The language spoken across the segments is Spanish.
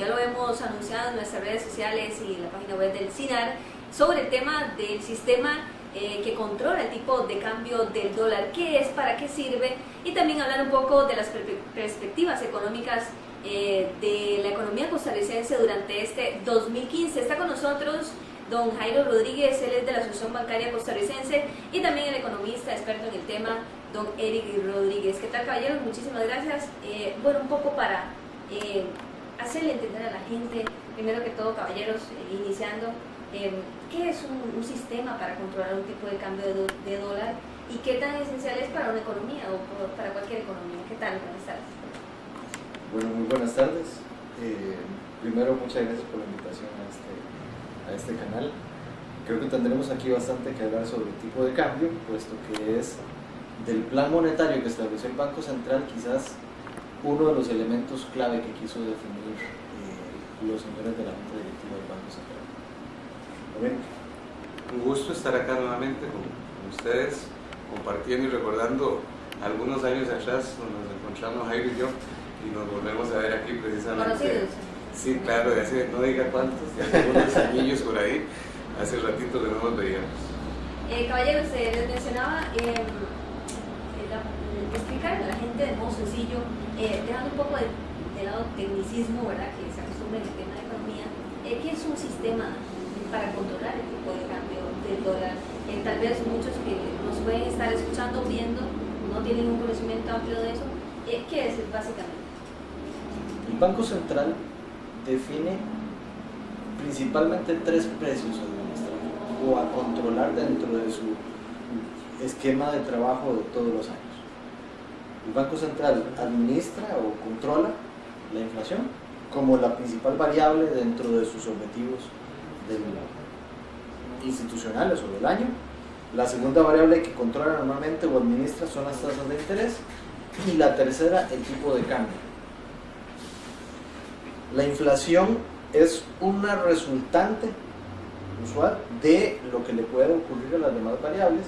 ya lo hemos anunciado en nuestras redes sociales y en la página web del CINAR, sobre el tema del sistema que controla el tipo de cambio del dólar, qué es, para qué sirve, y también hablar un poco de las perspectivas económicas de la economía costarricense durante este 2015. Está con nosotros don Jairo Rodríguez, él es de la Asociación Bancaria Costarricense, y también el economista experto en el tema, don Eric Rodríguez. ¿Qué tal, caballeros? Muchísimas gracias. Bueno, un poco para hacerle entender a la gente, primero que todo, caballeros, iniciando, ¿qué es un sistema para controlar un tipo de cambio de dólar y qué tan esencial es para una economía o para cualquier economía? ¿Qué tal? Buenas tardes. Bueno, muy buenas tardes. Primero, muchas gracias por la invitación a este canal. Creo que tendremos aquí bastante que hablar sobre el tipo de cambio, puesto que es del plan monetario que estableció el Banco Central quizás uno de los elementos clave que quiso definir los señores de la Junta Directiva del Banco Central. Un gusto estar acá nuevamente con ustedes, compartiendo y recordando algunos años atrás donde nos encontramos Jairo y yo, y nos volvemos a ver aquí precisamente. ¿Conocidos? Sí, claro, de hace no diga cuántos, de algunos añillos por ahí, hace ratito que no nos veíamos. Caballeros, les mencionaba explicar a la gente de modo sencillo, dejando un poco de lado tecnicismo, ¿verdad?, que se acostumbra en el tema de economía, ¿qué es un sistema para controlar el tipo de cambio del dólar? Tal vez muchos que nos pueden estar escuchando, viendo, no tienen un conocimiento amplio de eso. ¿Qué es básicamente? El Banco Central define principalmente tres precios administrativos o a controlar dentro de su esquema de trabajo de todos los años. El Banco Central administra o controla la inflación como la principal variable dentro de sus objetivos institucionales o del año. La segunda variable que controla normalmente o administra son las tasas de interés, y la tercera, el tipo de cambio. La inflación es una resultante usual de lo que le puede ocurrir a las demás variables.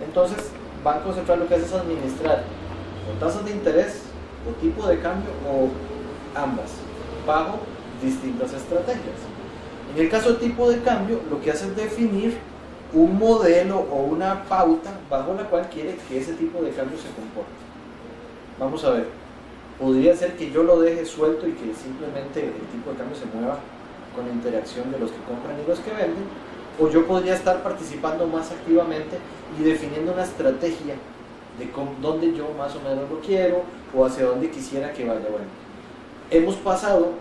Entonces, Banco Central lo que hace es administrar o tasas de interés o tipo de cambio o ambas bajo distintas estrategias. En el caso del tipo de cambio, lo que hace es definir un modelo o una pauta bajo la cual quiere que ese tipo de cambio se comporte. Vamos a ver, podría ser que yo lo deje suelto y que simplemente el tipo de cambio se mueva con la interacción de los que compran y los que venden, o yo podría estar participando más activamente y definiendo una estrategia de dónde yo más o menos lo quiero o hacia dónde quisiera que vaya. Bueno, hemos pasado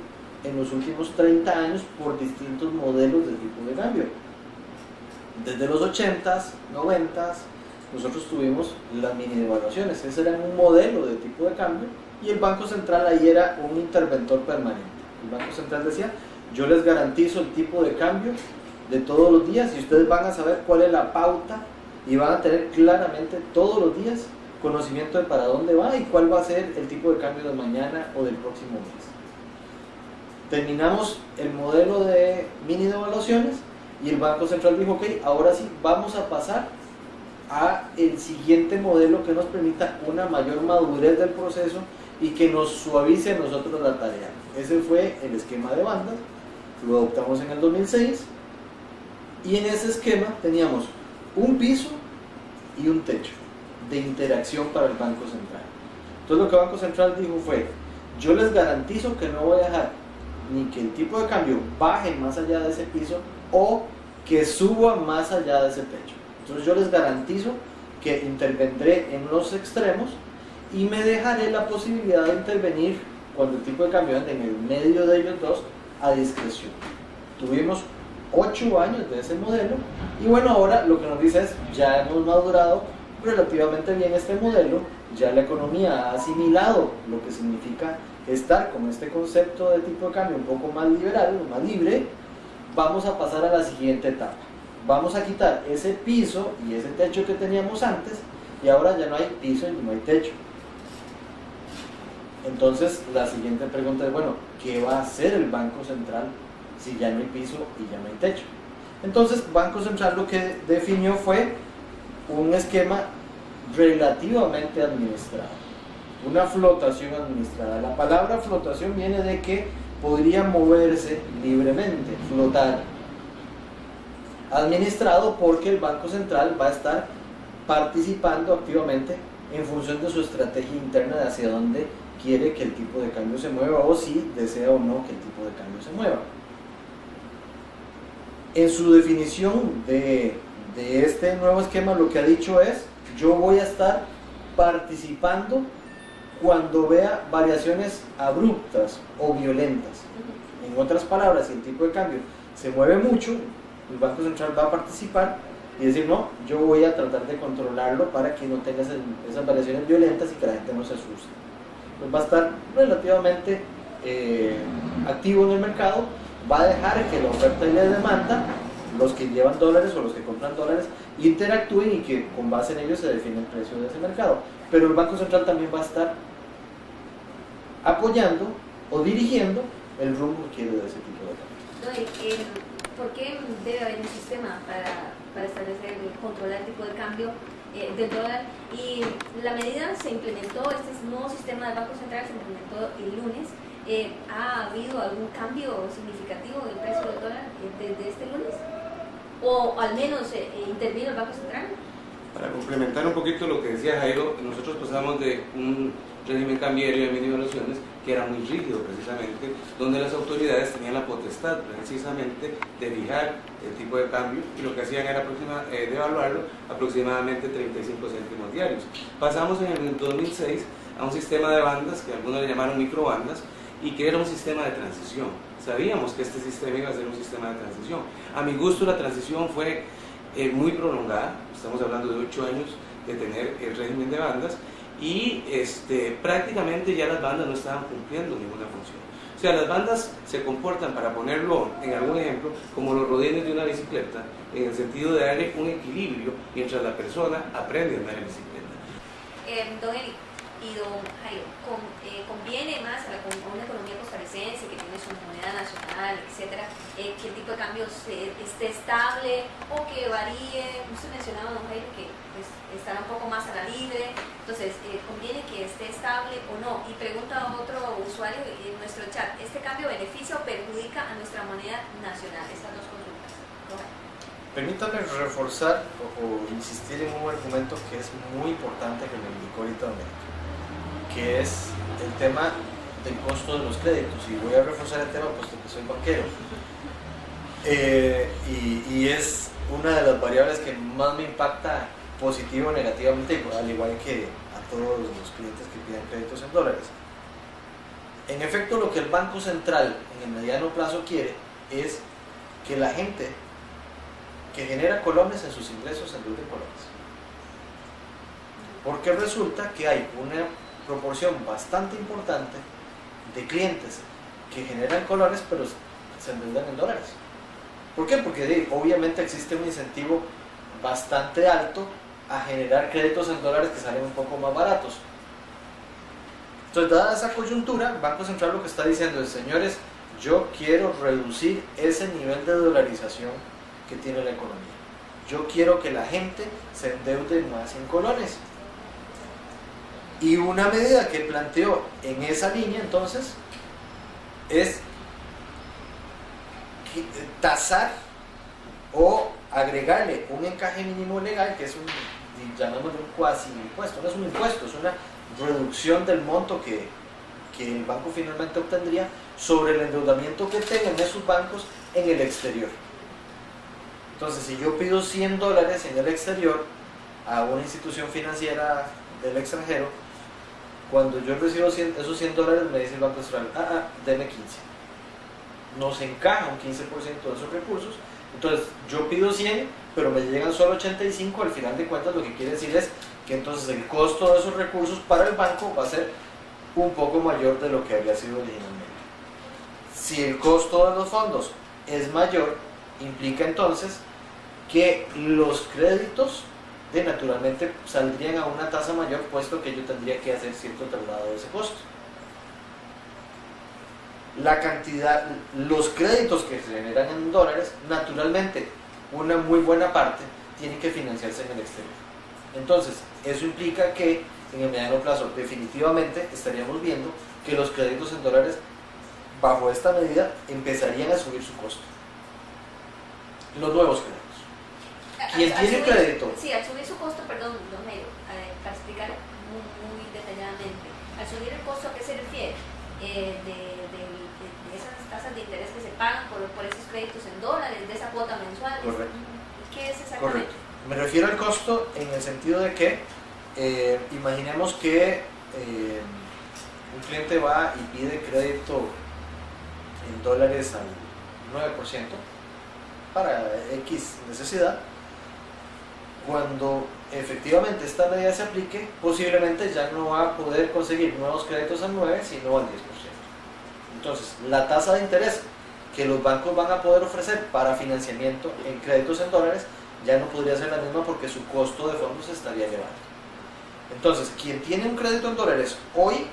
en los últimos 30 años por distintos modelos de tipo de cambio. Desde los 80s, 90s, nosotros tuvimos las mini devaluaciones. Ese era un modelo de tipo de cambio y el Banco Central ahí era un interventor permanente. El Banco Central decía, yo les garantizo el tipo de cambio de todos los días y ustedes van a saber cuál es la pauta y van a tener claramente todos los días conocimiento de para dónde va y cuál va a ser el tipo de cambio de mañana o del próximo mes. Terminamos el modelo de mini devaluaciones y el Banco Central dijo, ok, ahora sí vamos a pasar a el siguiente modelo que nos permita una mayor madurez del proceso y que nos suavice a nosotros la tarea. Ese fue el esquema de bandas, lo adoptamos en el 2006 y en ese esquema teníamos un piso y un techo de interacción para el Banco Central. Entonces lo que el Banco Central dijo fue, yo les garantizo que no voy a dejar ni que el tipo de cambio baje más allá de ese piso o que suba más allá de ese techo. Entonces yo les garantizo que intervendré en los extremos y me dejaré la posibilidad de intervenir cuando el tipo de cambio ande en el medio de ellos dos a discreción. Tuvimos 8 años de ese modelo y bueno, ahora lo que nos dice es, ya hemos madurado relativamente bien este modelo, ya la economía ha asimilado lo que significa estar con este concepto de tipo de cambio un poco más liberal, más libre. Vamos a pasar a la siguiente etapa. Vamos a quitar ese piso y ese techo que teníamos antes y ahora ya no hay piso y no hay techo. Entonces la siguiente pregunta es, bueno, ¿qué va a hacer el Banco Central si ya no hay piso y ya no hay techo? Entonces Banco Central lo que definió fue un esquema relativamente administrado, una flotación administrada. La palabra flotación viene de que podría moverse libremente, flotar, administrado porque el Banco Central va a estar participando activamente en función de su estrategia interna de hacia dónde quiere que el tipo de cambio se mueva o si desea o no que el tipo de cambio se mueva. En su definición de este nuevo esquema lo que ha dicho es: yo voy a estar participando cuando vea variaciones abruptas o violentas. En otras palabras, si el tipo de cambio se mueve mucho, el Banco Central va a participar y decir: no, yo voy a tratar de controlarlo para que no tenga esas variaciones violentas y que la gente no se asuste. Pues va a estar relativamente activo en el mercado, va a dejar que la oferta y la demanda, los que llevan dólares o los que compran dólares, interactúen y que con base en ellos se define el precio de ese mercado. Pero el Banco Central también va a estar apoyando o dirigiendo el rumbo que quiere de ese tipo de cambio. ¿Por qué debe haber un sistema para establecer, controlar el tipo de cambio del dólar? Y la medida se implementó, este nuevo sistema del Banco Central se implementó el lunes. ¿Ha habido algún cambio significativo del precio del dólar desde este lunes? ¿O al menos intervino el Banco Central? Para complementar un poquito lo que decía Jairo, nosotros pasamos de un régimen cambiario de mini-evaluaciones que era muy rígido precisamente, donde las autoridades tenían la potestad precisamente de fijar el tipo de cambio y lo que hacían era devaluarlo aproximadamente 35 céntimos diarios. Pasamos en el 2006 a un sistema de bandas que algunos le llamaron microbandas y que era un sistema de transición. Sabíamos que este sistema iba a ser un sistema de transición. A mi gusto la transición fue muy prolongada, estamos hablando de 8 años de tener el régimen de bandas y prácticamente ya las bandas no estaban cumpliendo ninguna función. O sea, las bandas se comportan, para ponerlo en algún ejemplo, como los rodines de una bicicleta, en el sentido de darle un equilibrio mientras la persona aprende a andar en bicicleta. Don Eli y don Jairo, ¿conviene más a una economía costarricense que tiene su moneda nacional, etcétera, que el tipo de cambio esté estable o que varíe? Usted mencionaba, don Jairo, que pues, estará un poco más a la libre. Entonces, ¿conviene que esté estable o no? Y pregunta a otro usuario en nuestro chat: ¿este cambio beneficia o perjudica a nuestra moneda nacional? Estas dos consultas. Permítame reforzar o insistir en un argumento que es muy importante que me indicó ahorita don Eric, que es el tema del costo de los créditos, y voy a reforzar el tema puesto que soy banquero, y es una de las variables que más me impacta positivo o negativamente, al igual que a todos los clientes que piden créditos en dólares. En efecto, lo que el Banco Central en el mediano plazo quiere es que la gente que genera colones en sus ingresos endeude colones, porque resulta que hay una proporción bastante importante de clientes que generan colones pero se endeudan en dólares. ¿Por qué? Porque obviamente existe un incentivo bastante alto a generar créditos en dólares que salen un poco más baratos. Entonces, dada esa coyuntura, el Banco Central lo que está diciendo es: señores, yo quiero reducir ese nivel de dolarización que tiene la economía. Yo quiero que la gente se endeude más en colones. Y una medida que planteó en esa línea entonces es tasar o agregarle un encaje mínimo legal, que es llamémoslo un cuasi impuesto. No es un impuesto, es una reducción del monto que el banco finalmente obtendría sobre el endeudamiento que tengan esos bancos en el exterior. Entonces, si yo pido $100 en el exterior a una institución financiera del extranjero, cuando yo recibo esos $100 me dice el Banco Central: deme 15. Nos encaja un 15% de esos recursos. Entonces yo pido 100, pero me llegan solo 85. Al final de cuentas, lo que quiere decir es que entonces el costo de esos recursos para el banco va a ser un poco mayor de lo que había sido originalmente. Si el costo de los fondos es mayor, implica entonces que los créditos naturalmente saldrían a una tasa mayor, puesto que yo tendría que hacer cierto traslado de ese costo. La cantidad, los créditos que se generan en dólares, naturalmente una muy buena parte tienen que financiarse en el exterior. Entonces, eso implica que en el mediano plazo definitivamente estaríamos viendo que los créditos en dólares bajo esta medida, empezarían a subir su costo. Los nuevos créditos. Quien tiene crédito. Sí, al subir su costo, perdón, don Jairo, para explicar muy detalladamente, al subir el costo, ¿a qué se refiere? De esas tasas de interés que se pagan por esos créditos en dólares, de esa cuota mensual. Correcto. ¿Qué es exactamente? Correcto. Me refiero al costo en el sentido de que imaginemos que un cliente va y pide crédito en dólares al 9% para X necesidad. Cuando efectivamente esta medida se aplique, posiblemente ya no va a poder conseguir nuevos créditos al 9, sino al 10%. Entonces, la tasa de interés que los bancos van a poder ofrecer para financiamiento en créditos en dólares ya no podría ser la misma porque su costo de fondos se estaría elevando. Entonces, quien tiene un crédito en dólares hoy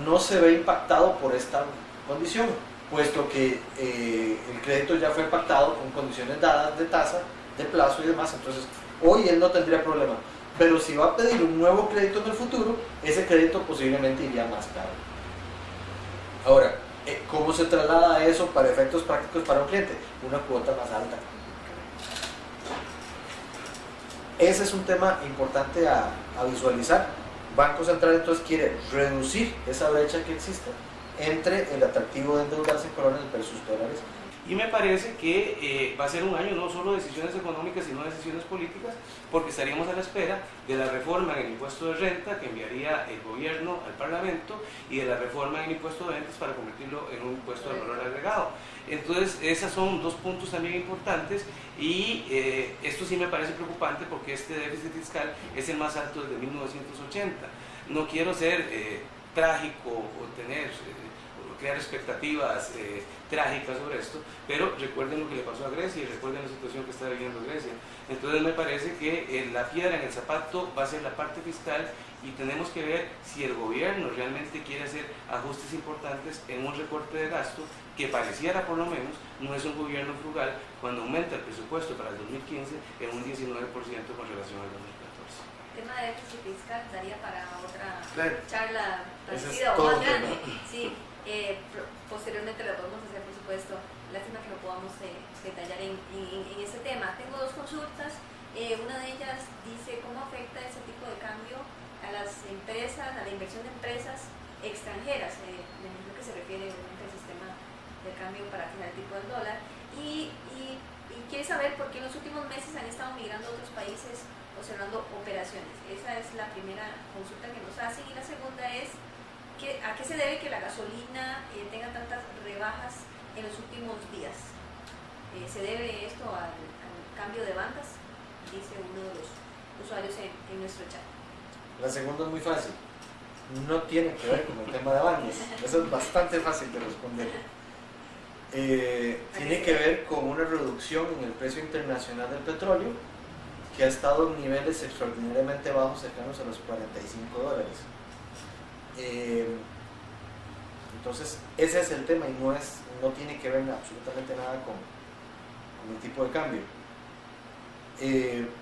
no se ve impactado por esta condición, puesto que el crédito ya fue pactado con condiciones dadas de tasa, de plazo y demás. Entonces, hoy él no tendría problema. Pero si va a pedir un nuevo crédito en el futuro, ese crédito posiblemente iría más caro. Ahora, ¿cómo se traslada eso para efectos prácticos para un cliente? Una cuota más alta. Ese es un tema importante a visualizar. Banco Central entonces quiere reducir esa brecha que existe entre el atractivo de endeudarse en coronas versus dólares. Y me parece que va a ser un año no solo de decisiones económicas, sino de decisiones políticas, porque estaríamos a la espera de la reforma en el impuesto de renta que enviaría el gobierno al Parlamento y de la reforma en el impuesto de ventas para convertirlo en un impuesto de valor agregado. Entonces, esos son dos puntos también importantes y esto sí me parece preocupante porque este déficit fiscal es el más alto desde 1980. No quiero ser trágico o crear expectativas trágicas sobre esto, pero recuerden lo que le pasó a Grecia y recuerden la situación que está viviendo Grecia. Entonces me parece que la piedra en el zapato va a ser la parte fiscal y tenemos que ver si el gobierno realmente quiere hacer ajustes importantes en un recorte de gasto que pareciera por lo menos no es un gobierno frugal cuando aumenta el presupuesto para el 2015 en un 19% con relación al 2014. El tema de déficit fiscal daría para otra charla parecida o más grande. Sí. Posteriormente lo podemos hacer, por supuesto. Lástima que no podamos detallar en ese tema. Tengo dos consultas. Una de ellas dice cómo afecta ese tipo de cambio a las empresas, a la inversión de empresas extranjeras. Me imagino que se refiere obviamente al sistema de cambio para fijar el tipo del dólar. Y quiere saber por qué en los últimos meses han estado migrando a otros países observando operaciones. Esa es la primera consulta que nos hacen. Y la segunda es ¿a qué se debe que la gasolina tenga tantas rebajas en los últimos días? ¿Se debe esto al cambio de bandas? Dice uno de los usuarios en nuestro chat. La segunda es muy fácil. No tiene que ver con el tema de bandas. Eso es bastante fácil de responder. Tiene que ver con una reducción en el precio internacional del petróleo que ha estado en niveles extraordinariamente bajos, cercanos a los $45. Entonces ese es el tema y no tiene que ver absolutamente nada con el tipo de cambio.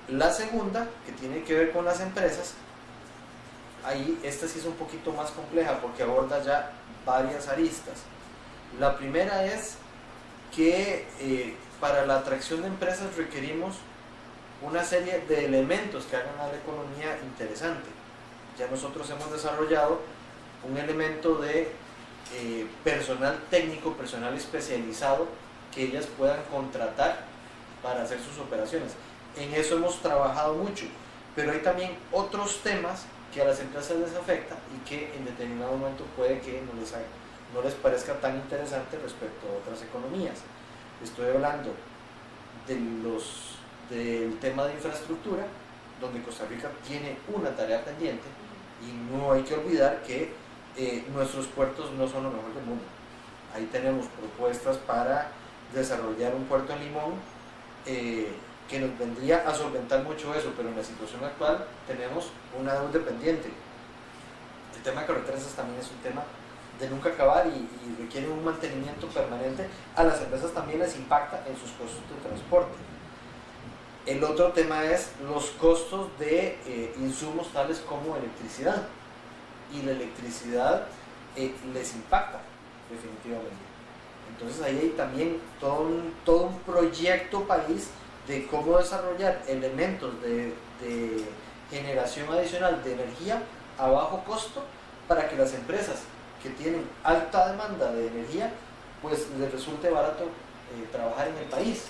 La segunda, que tiene que ver con las empresas, ahí esta sí es un poquito más compleja porque aborda ya varias aristas. La primera es que para la atracción de empresas requerimos una serie de elementos que hagan a la economía interesante. Ya nosotros hemos desarrollado un elemento de personal técnico, personal especializado que ellas puedan contratar para hacer sus operaciones. En eso hemos trabajado mucho, pero hay también otros temas que a las empresas les afecta y que en determinado momento puede que no les parezca tan interesante respecto a otras economías. Estoy hablando del tema de infraestructura, donde Costa Rica tiene una tarea pendiente y no hay que olvidar que nuestros puertos no son lo mejor del mundo. Ahí tenemos propuestas para desarrollar un puerto en Limón que nos vendría a solventar mucho eso, pero en la situación actual tenemos una deuda pendiente. El tema de carreteras también es un tema de nunca acabar y requiere un mantenimiento permanente. A las empresas también les impacta en sus costos de transporte. El otro tema es los costos de insumos tales como electricidad, y la electricidad les impacta. definitivamente. Entonces ahí hay también todo un proyecto país de cómo desarrollar elementos de generación adicional de energía a bajo costo para que las empresas que tienen alta demanda de energía pues les resulte barato trabajar en el país.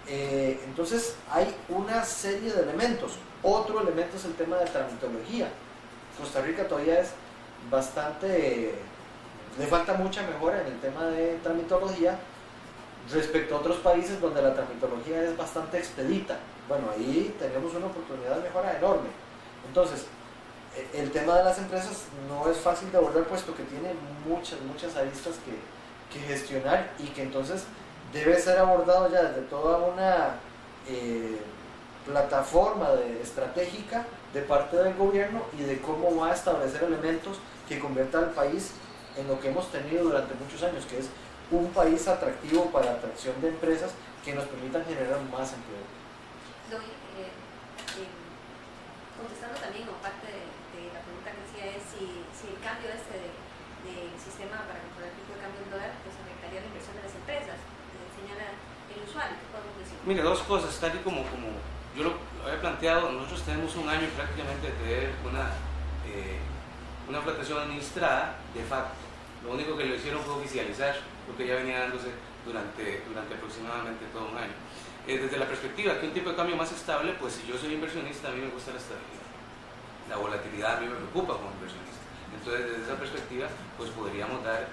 Entonces hay una serie de elementos. Otro elemento es el tema de tramitología. Costa Rica todavía es bastante, le falta mucha mejora en el tema de tramitología respecto a otros países donde la tramitología es bastante expedita. Bueno, ahí tenemos una oportunidad de mejora enorme. Entonces, el tema de las empresas no es fácil de abordar puesto que tiene muchas aristas que gestionar y que entonces debe ser abordado ya desde toda una plataforma estratégica de parte del gobierno y de cómo va a establecer elementos que conviertan al país en lo que hemos tenido durante muchos años, que es un país atractivo para atracción de empresas que nos permitan generar más empleo. Contestando también, o parte de la pregunta que decía es si el cambio del sistema para controlar el tipo de cambio del dólar pues afectaría la inversión de las empresas, señala el usuario. ¿Qué podemos decir? Mire, dos cosas, tal y como yo lo había planteado. Nosotros tenemos un año prácticamente de tener una flotación administrada de facto. Lo único que lo hicieron fue oficializar lo que ya venía dándose durante aproximadamente todo un año. Desde la perspectiva que un tipo de cambio más estable, pues si yo soy inversionista, a mí me gusta la estabilidad. La volatilidad a mí me preocupa como inversionista. Entonces, desde esa perspectiva, pues podríamos dar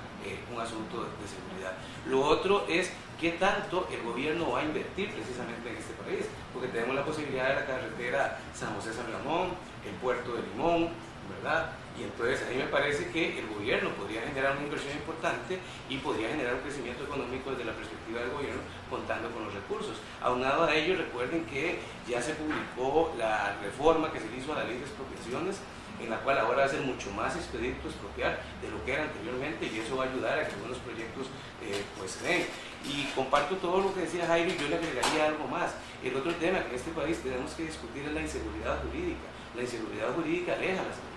un asunto de seguridad. Lo otro es qué tanto el gobierno va a invertir precisamente en este país, porque tenemos la posibilidad de la carretera San José-San Ramón, el puerto de Limón, ¿verdad? Y entonces a mí me parece que el gobierno podría generar una inversión importante y podría generar un crecimiento económico desde la perspectiva del gobierno contando con los recursos. Aunado a ello, recuerden que ya se publicó la reforma que se hizo a la ley de expropiaciones, en la cual ahora va a ser mucho más expedito expropiar de lo que era anteriormente, y eso va a ayudar a que algunos proyectos pues se den. Y comparto todo lo que decía Jairo, y yo le agregaría algo más. El otro tema que en este país tenemos que discutir es la inseguridad jurídica. La inseguridad jurídica aleja a las empresas.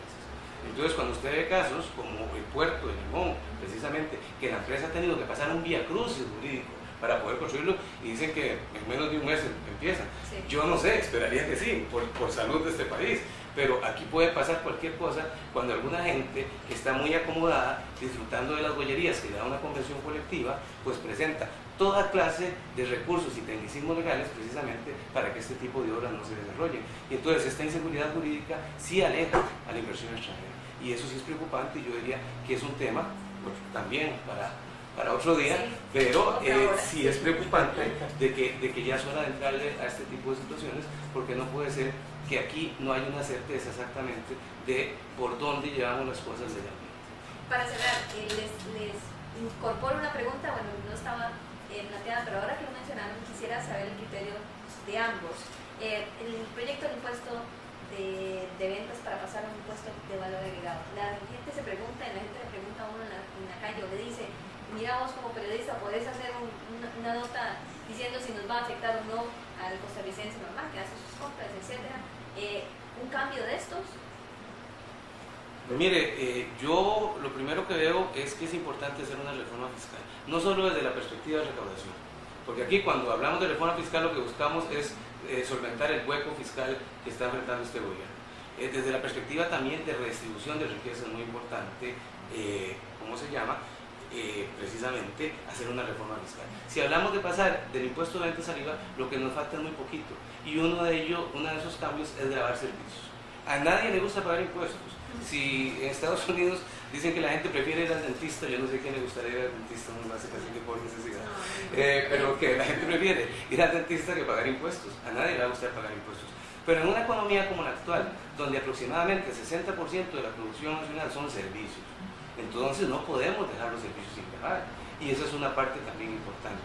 Entonces, cuando usted ve casos como el puerto de Limón, precisamente, que la empresa ha tenido que pasar un viacrucis jurídico para poder construirlo, y dicen que en menos de un mes empiezan. Sí. Yo no sé, esperaría que sí, por salud de este país, pero aquí puede pasar cualquier cosa cuando alguna gente que está muy acomodada, disfrutando de las bollerías que le da una convención colectiva, pues presenta toda clase de recursos y tecnicismos legales precisamente para que este tipo de obras no se desarrollen. Y entonces esta inseguridad jurídica sí aleja a la inversión extranjera, y eso sí es preocupante, y yo diría que es un tema pues, también para otro día, sí, pero sí es preocupante de que ya es hora de entrarle a este tipo de situaciones, porque no puede ser que aquí no haya una certeza exactamente de por dónde llevamos las cosas legalmente. Para cerrar, les incorporo una pregunta, bueno, no estaba planteada, pero ahora que lo mencionaron, quisiera saber el criterio de ambos. El proyecto de impuesto de ventas para pasar a un impuesto de valor agregado. La gente le pregunta a uno en la calle o le dice, mira, vos como periodista podés hacer una nota diciendo si nos va a afectar o no al costarricense normal que hace sus compras, etcétera. ¿Un cambio de estos? Mire, yo lo primero que veo es que es importante hacer una reforma fiscal, no solo desde la perspectiva de recaudación, porque aquí cuando hablamos de reforma fiscal lo que buscamos es solventar el hueco fiscal que está enfrentando este gobierno. Desde la perspectiva también de redistribución de riqueza es muy importante, ¿cómo se llama? Precisamente hacer una reforma fiscal. Si hablamos de pasar del impuesto de ventas al IVA, lo que nos falta es muy poquito, y uno de esos cambios es gravar servicios. A nadie le gusta pagar impuestos. Si en Estados Unidos dicen que la gente prefiere ir al dentista, yo no sé quién le gustaría ir al dentista, no hace casi que por necesidad, pero que la gente prefiere ir al dentista que pagar impuestos. A nadie le va a gustar pagar impuestos. Pero en una economía como la actual, donde aproximadamente el 60% de la producción nacional son servicios, entonces no podemos dejar los servicios sin pagar, y esa es una parte también importante.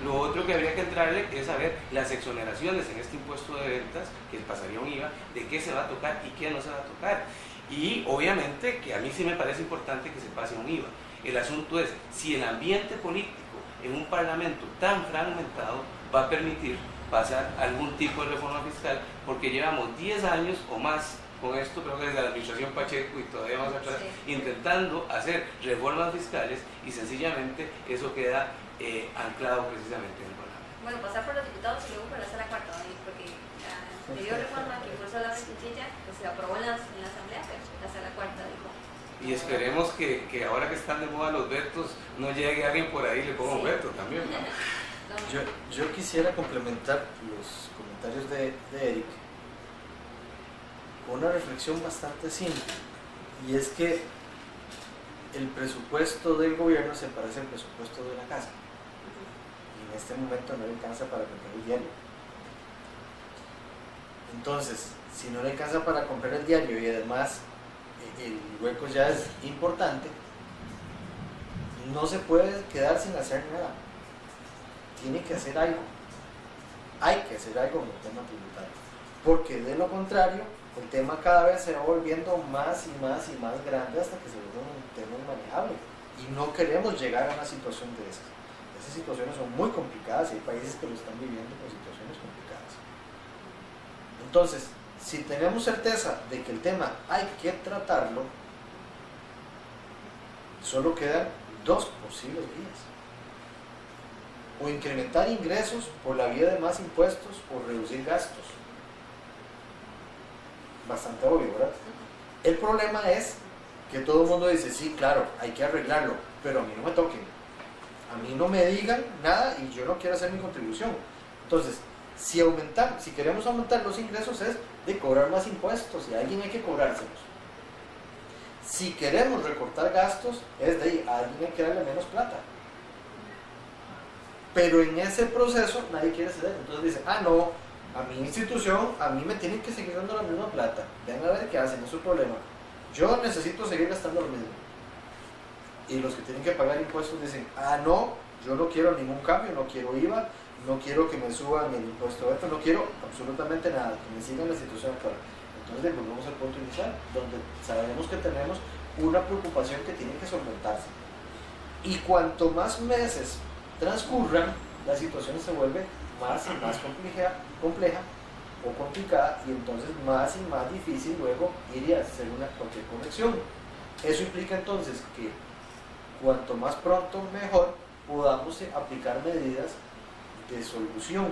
Lo otro que habría que entrarle es saber las exoneraciones en este impuesto de ventas, que pasaría un IVA, de qué se va a tocar y qué no se va a tocar. Y obviamente que a mí sí me parece importante que se pase un IVA. El asunto es si el ambiente político en un parlamento tan fragmentado va a permitir pasar algún tipo de reforma fiscal, porque llevamos 10 años o más con esto, creo que desde la administración Pacheco y todavía más atrás, Sí. intentando hacer reformas fiscales y sencillamente eso queda anclado precisamente en el Banco. Bueno, pasar por los diputados y luego por la sala cuarta, ¿no? Porque la anterior reforma que impulsó la Chinchilla, pues se aprobó en la Asamblea, pero la sala cuarta dijo. Y esperemos que ahora que están de moda los vetos, no llegue alguien por ahí y le ponga un Sí. veto también, ¿no? Yo quisiera complementar los comentarios de Eric con una reflexión bastante simple, y es que el presupuesto del gobierno se parece al presupuesto de la casa, y en este momento no le alcanza para comprar el diario. Entonces, si no le alcanza para comprar el diario y además el hueco ya es importante, no se puede quedar sin hacer nada. Tiene que hacer algo. Hay que hacer algo en el tema tributario, porque de lo contrario el tema cada vez se va volviendo más y más y más grande hasta que se vuelve un tema inmanejable, y no queremos llegar a una situación de esas. Esas situaciones son muy complicadas y hay países que lo están viviendo con situaciones complicadas. Entonces, si tenemos certeza de que el tema hay que tratarlo, solo quedan dos posibles vías: o incrementar ingresos por la vía de más impuestos o reducir gastos. Bastante obvio, ¿verdad? El problema es que todo el mundo dice, sí, claro, hay que arreglarlo, pero a mí no me toquen, a mí no me digan nada y yo no quiero hacer mi contribución. Entonces, si queremos aumentar los ingresos es de cobrar más impuestos, y a alguien hay que cobrárselos. Si queremos recortar gastos es de a alguien hay que darle menos plata. Pero en ese proceso nadie quiere ceder. Entonces dice, no, a mi institución, a mí me tienen que seguir dando la misma plata. Ven a ver qué hacen, es su problema. Yo necesito seguir gastando lo mismo. Y los que tienen que pagar impuestos dicen, no, yo no quiero ningún cambio, no quiero IVA, no quiero que me suban el impuesto de esto, no quiero absolutamente nada, que me sigan la situación actual. Entonces volvemos al punto inicial, donde sabemos que tenemos una preocupación que tiene que solventarse. Y cuanto más meses transcurran, la situación se vuelve más y más compleja o complicada, y entonces más y más difícil luego ir y hacer cualquier corrección. Eso implica entonces que cuanto más pronto mejor podamos aplicar medidas de solución.